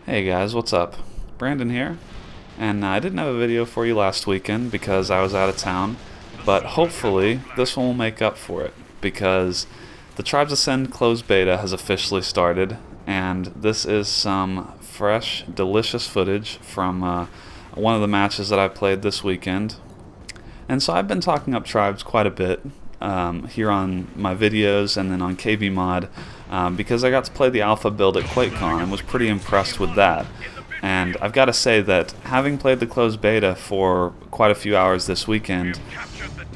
Hey guys, what's up? Brandon here, and I didn't have a video for you last weekend because I was out of town, but hopefully this one will make up for it because the Tribes Ascend closed beta has officially started, and this is some fresh, delicious footage from one of the matches that I played this weekend. And so I've been talking up Tribes quite a bit here on my videos and then on KB Mod because I got to play the alpha build at QuakeCon and was pretty impressed with that. And I've got to say that having played the closed beta for quite a few hours this weekend,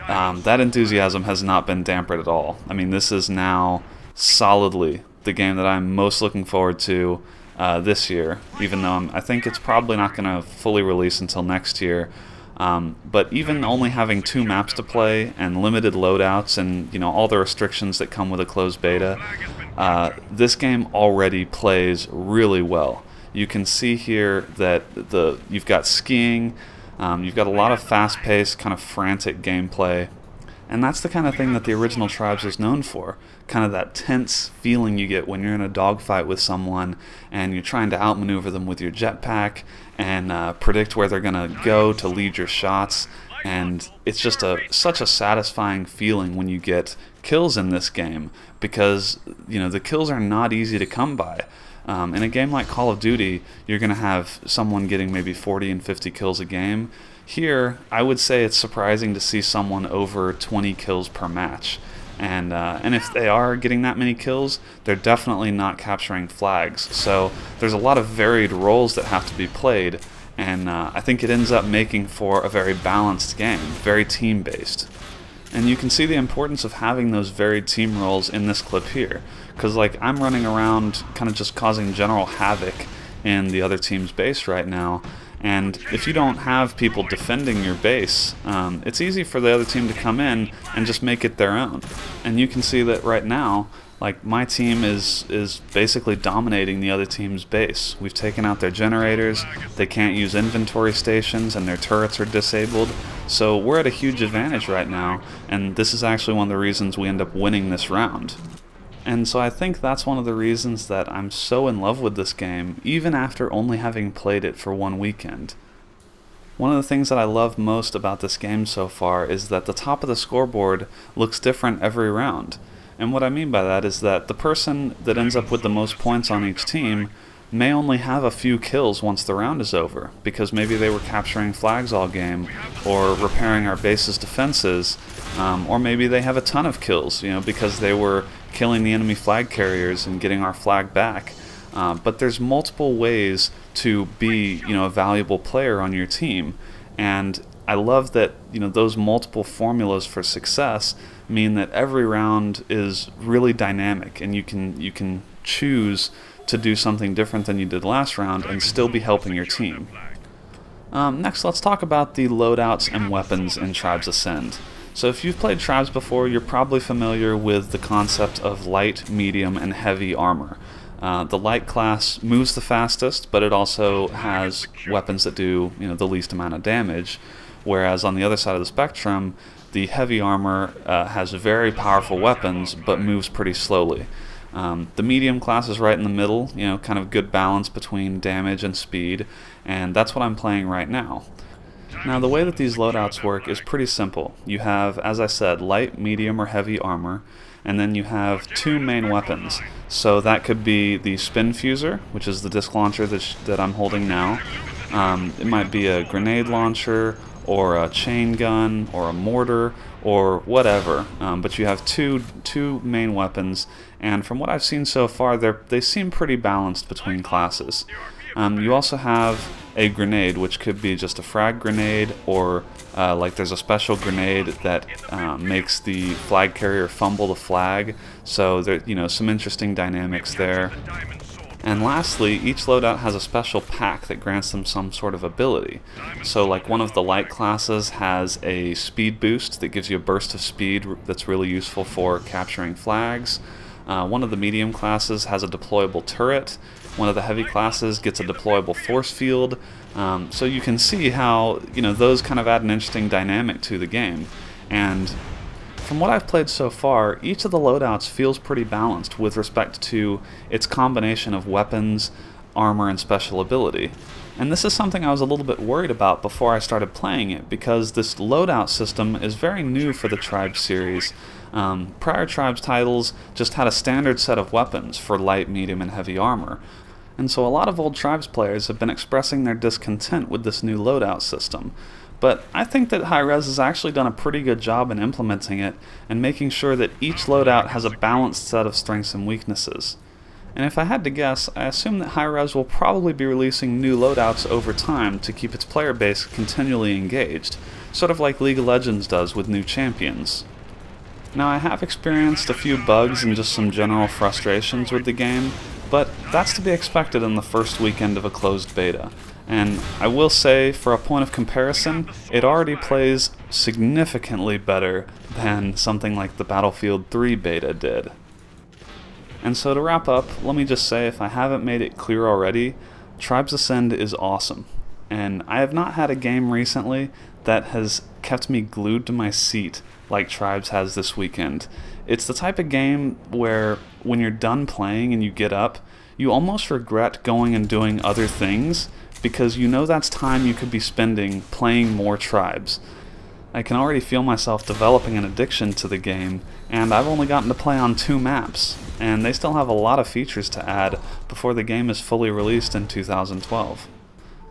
that enthusiasm has not been dampened at all. I mean, this is now solidly the game that I'm most looking forward to this year, even though I think it's probably not going to fully release until next year. But even only having 2 maps to play and limited loadouts and all the restrictions that come with a closed beta, this game already plays really well. You can see here that you've got skiing, you've got a lot of fast-paced, kind of frantic gameplay, and that's the kind of thing that the original Tribes is known for. Kind of that tense feeling you get when you're in a dogfight with someone and you're trying to outmaneuver them with your jetpack and predict where they're going to go to lead your shots. And it's just such a satisfying feeling when you get kills in this game because the kills are not easy to come by. In a game like Call of Duty, you're going to have someone getting maybe 40 and 50 kills a game. Here, I would say it's surprising to see someone over 20 kills per match. And if they are getting that many kills, they're definitely not capturing flags. So there's a lot of varied roles that have to be played, and I think it ends up making for a very balanced game, very team-based. And you can see the importance of having those varied team roles in this clip here, because I'm running around kind of just causing general havoc in the other team's base right now. And if you don't have people defending your base, it's easy for the other team to come in and just make it their own. And you can see that right now, my team is basically dominating the other team's base. We've taken out their generators, they can't use inventory stations, and their turrets are disabled. So we're at a huge advantage right now, and this is actually one of the reasons we end up winning this round. And so I think that's one of the reasons that I'm so in love with this game, even after only having played it for one weekend. One of the things that I love most about this game so far is that the top of the scoreboard looks different every round. And what I mean by that is that the person that ends up with the most points on each team may only have a few kills once the round is over, because maybe they were capturing flags all game, or repairing our base's defenses, or maybe they have a ton of kills, because they were killing the enemy flag carriers and getting our flag back. But there's multiple ways to be, a valuable player on your team, and I love that those multiple formulas for success mean that every round is really dynamic, and you can choose to do something different than you did last round and still be helping your team. Next, let's talk about the loadouts and weapons in Tribes Ascend. So if you've played Tribes before, you're probably familiar with the concept of light, medium, and heavy armor. The light class moves the fastest, but it also has weapons that do the least amount of damage, whereas on the other side of the spectrum, the heavy armor has very powerful weapons, but moves pretty slowly. The medium class is right in the middle, kind of good balance between damage and speed, and that's what I'm playing right now. Now, the way that these loadouts work is pretty simple. You have, as I said, light, medium, or heavy armor, and then you have 2 main weapons. So that could be the spinfusor, which is the disc launcher that I'm holding now. It might be a grenade launcher, or a chain gun, or a mortar, or whatever. But you have two main weapons, and from what I've seen so far, they seem pretty balanced between classes. You also have a grenade, which could be just a frag grenade, or there's a special grenade that makes the flag carrier fumble the flag. So there, some interesting dynamics there. And lastly, each loadout has a special pack that grants them some sort of ability. So one of the light classes has a speed boost that gives you a burst of speed that's really useful for capturing flags. One of the medium classes has a deployable turret. One of the heavy classes gets a deployable force field. So you can see how those kind of add an interesting dynamic to the game. And From what I've played so far, each of the loadouts feels pretty balanced with respect to its combination of weapons, armor and special ability. And this is something I was a little bit worried about before I started playing it, because this loadout system is very new for the Tribes series. Prior Tribes titles just had a standard set of weapons for light, medium, and heavy armor. And so a lot of old Tribes players have been expressing their discontent with this new loadout system. But I think that hi-rez has actually done a pretty good job in implementing it and making sure that each loadout has a balanced set of strengths and weaknesses. And if I had to guess, I assume that hi-rez will probably be releasing new loadouts over time to keep its player base continually engaged, sort of like League of Legends does with new champions. Now, I have experienced a few bugs and just some general frustrations with the game, but that's to be expected in the first weekend of a closed beta. And I will say, for a point of comparison, it already plays significantly better than something like the Battlefield 3 beta did. And so to wrap up, let me just say, if I haven't made it clear already, Tribes Ascend is awesome. And I have not had a game recently that has kept me glued to my seat like Tribes has this weekend. It's the type of game where when you're done playing and you get up, you almost regret going and doing other things, because you know that's time you could be spending playing more Tribes. I can already feel myself developing an addiction to the game, and I've only gotten to play on 2 maps, and they still have a lot of features to add before the game is fully released in 2012.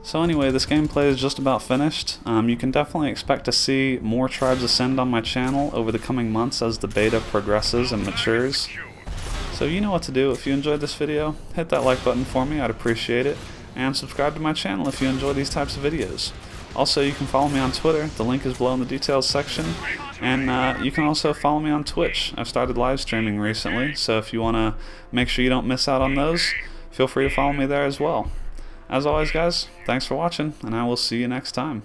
So anyway, this gameplay is just about finished. You can definitely expect to see more Tribes Ascend on my channel over the coming months as the beta progresses and matures. So you know what to do. If you enjoyed this video, hit that like button for me, I'd appreciate it. And subscribe to my channel if you enjoy these types of videos. Also, you can follow me on Twitter, the link is below in the details section, and you can also follow me on Twitch. I've started live streaming recently, so if you want to make sure you don't miss out on those, feel free to follow me there as well. As always guys, thanks for watching, and I will see you next time.